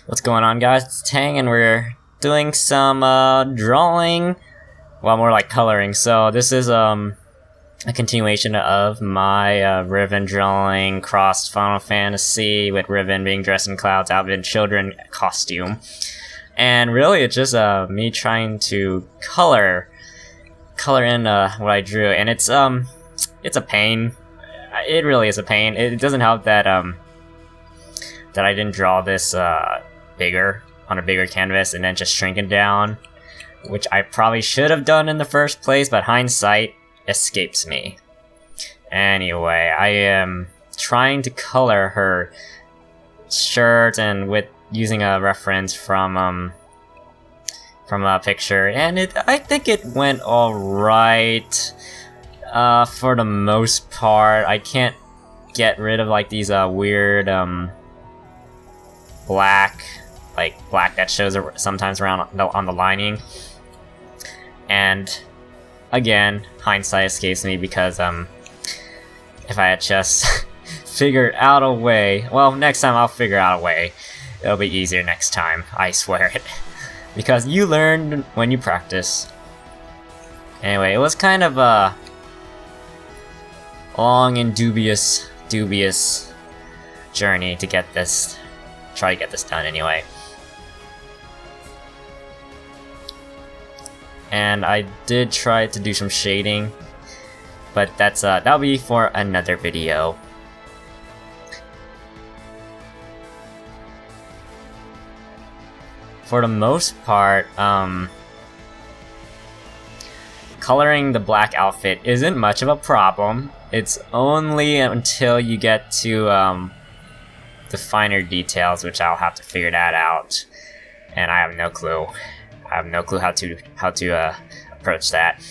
What's going on, guys? It's Tang, and we're doing some drawing, well, more like coloring. So this is a continuation of my Riven drawing crossed Final Fantasy, with Riven being dressed in Cloud's outfit children costume. And really, it's just me trying to color in what I drew, and it's a pain. It really is a pain. It doesn't help that that I didn't draw this bigger on a bigger canvas and then just shrink it down, which I probably should have done in the first place, but hindsight escapes me. Anyway, I am trying to color her shirt and with using a reference from a picture, and I think it went alright for the most part. I can't get rid of like these weird black that shows sometimes around on the lining, and again, hindsight escapes me because if I had just figured out a way, well, next time I'll figure out a way. It'll be easier next time, I swear it. Because you learn when you practice. Anyway, it was kind of a long and dubious journey to get this, try to get this done anyway. And I did try to do some shading, but that'll be for another video. For the most part, coloring the black outfit isn't much of a problem. It's only until you get to the finer details, which I'll have to figure that out, and I have no clue. I have no clue how to approach that.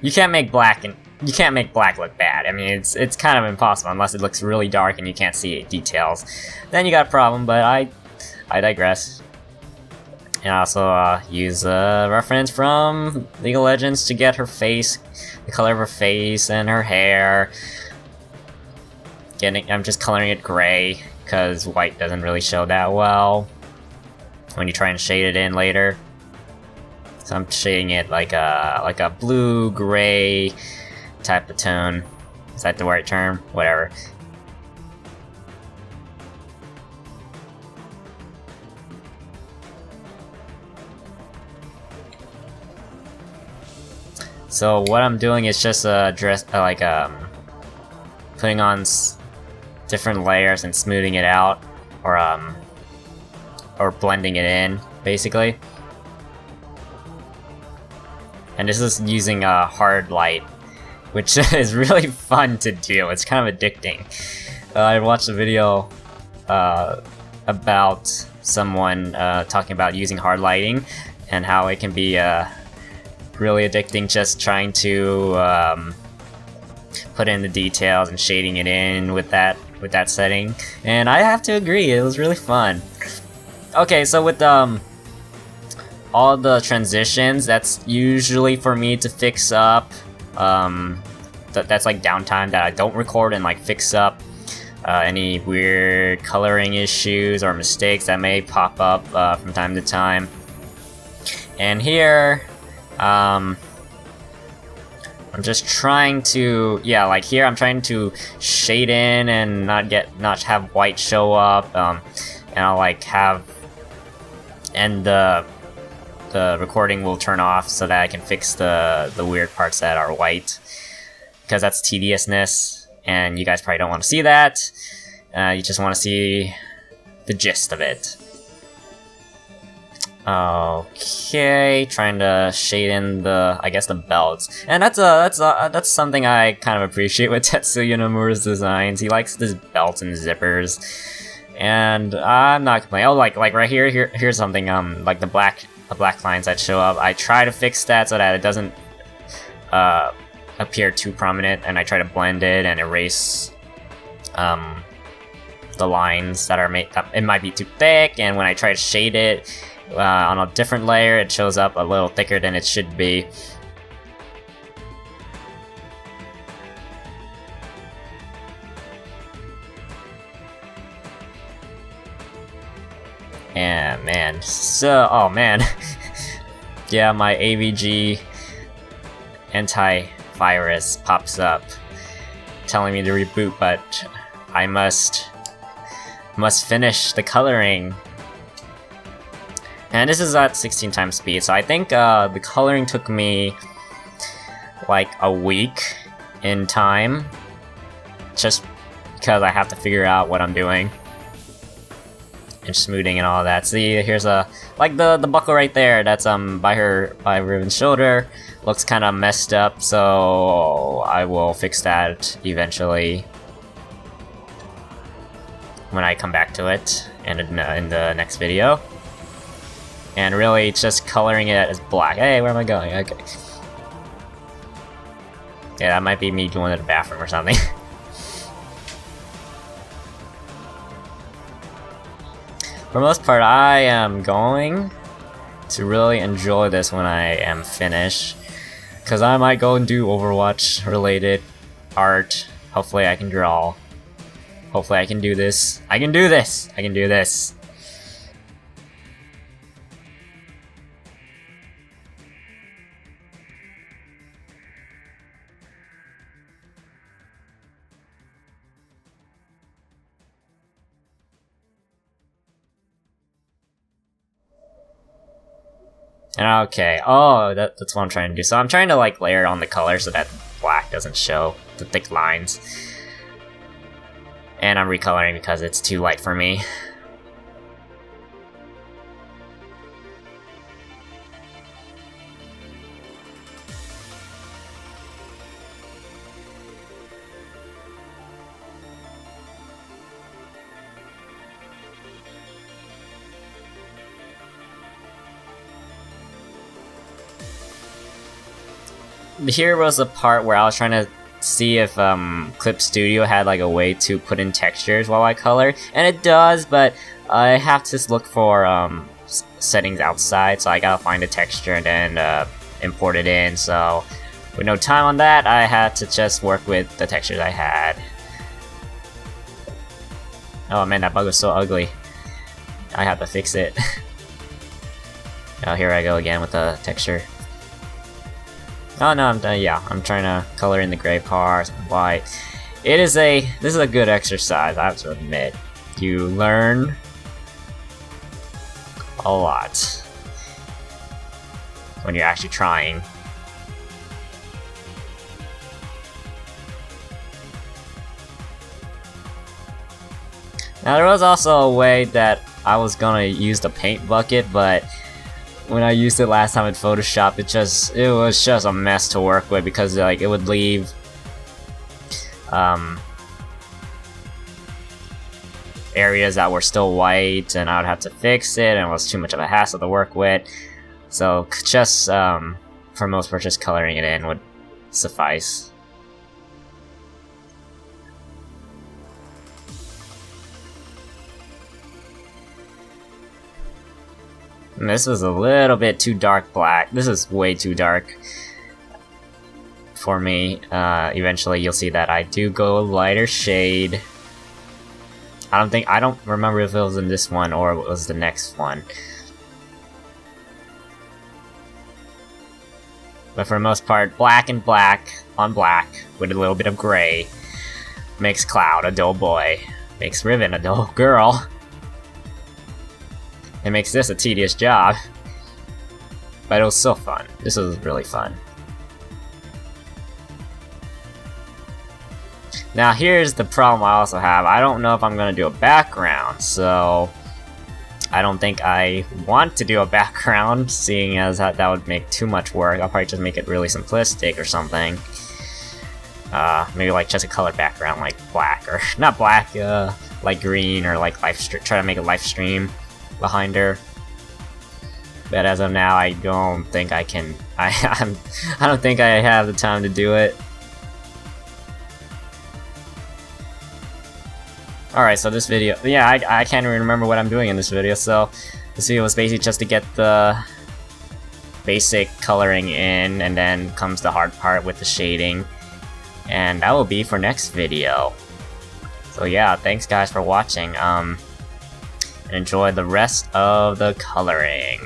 You can't make black look bad. I mean, it's kind of impossible unless it looks really dark and you can't see details. Then you got a problem, but I digress. And I also use a reference from League of Legends to get her face, the color of her face and her hair. I'm just coloring it gray because white doesn't really show that well when you try and shade it in later. So I'm shading it like a blue-gray type of tone. Is that the right term? Whatever. So what I'm doing is just putting on different layers and smoothing it out, or blending it in, basically. And this is using a hard light, which is really fun to do. It's kind of addicting. I watched a video about someone talking about using hard lighting and how it can be really addicting, just trying to put in the details and shading it in with that setting. And I have to agree, it was really fun. Okay, so with all the transitions, that's usually for me to fix up. That's like downtime that I don't record and like fix up any weird coloring issues or mistakes that may pop up from time to time. And here, I'm just trying to, here I'm trying to shade in and not have white show up, and I'll and the recording will turn off so that I can fix the weird parts that are white, because that's tediousness, and you guys probably don't want to see that. You just want to see the gist of it. Okay, trying to shade in the belts, and that's something I kind of appreciate with Tetsuya Nomura's designs. He likes his belts and zippers, and I'm not complaining. Oh, like right here's something like the black lines that show up. I try to fix that so that it doesn't appear too prominent, and I try to blend it and erase the lines that are it might be too thick, and when I try to shade it on a different layer, it shows up a little thicker than it should be. And man, so oh man. Yeah, my AVG antivirus pops up telling me to reboot, but I must finish the coloring. And this is at 16 times speed, so I think the coloring took me like a week in time, just because I have to figure out what I'm doing and smoothing and all that. See, here's a like the buckle right there. That's by Riven's shoulder. Looks kind of messed up, so I will fix that eventually when I come back to it and in the next video. And really, it's just coloring it as black. Hey, where am I going? Okay. Yeah, that might be me going to the bathroom or something. For the most part, I am going to really enjoy this when I am finished, because I might go and do Overwatch related art. Hopefully I can draw. Hopefully I can do this. I can do this! I can do this! Okay, oh, that's what I'm trying to do. So I'm trying to like layer on the color so that black doesn't show the thick lines. And I'm recoloring because it's too light for me. Here was the part where I was trying to see if Clip Studio had like a way to put in textures while I color, and it does, but I have to look for settings outside, so I gotta find a texture and then import it in. So with no time on that, I had to just work with the textures I had. Oh man, that bug was so ugly. I have to fix it. Oh, here I go again with the texture. Oh no, I'm trying to color in the gray parts, white. This is a good exercise, I have to admit. You learn a lot when you're actually trying. Now there was also a way that I was gonna use the paint bucket, but when I used it last time in Photoshop, it was just a mess to work with, because like it would leave areas that were still white, and I would have to fix it, and it was too much of a hassle to work with. So just for most part, just coloring it in would suffice. And this was a little bit too dark black. This is way too dark for me. Eventually you'll see that I do go lighter shade. I don't remember if it was in this one or it was the next one. But for the most part, black and black on black with a little bit of gray makes Cloud a dull boy, makes Riven a dull girl. It makes this a tedious job, but it was so fun. This was really fun. Now here's the problem I also have. I don't know if I'm gonna do a background, so I don't think I want to do a background, seeing as that would make too much work. I'll probably just make it really simplistic or something. Maybe like just a colored background, like black, or not black, like green, or like try to make a live stream behind her. But as of now, I don't think I can. I don't think I have the time to do it. Alright, so this video, yeah, I can't even remember what I'm doing in this video. So this video was basically just to get the basic coloring in, and then comes the hard part with the shading, and that will be for next video. So yeah, thanks guys for watching. and enjoy the rest of the coloring.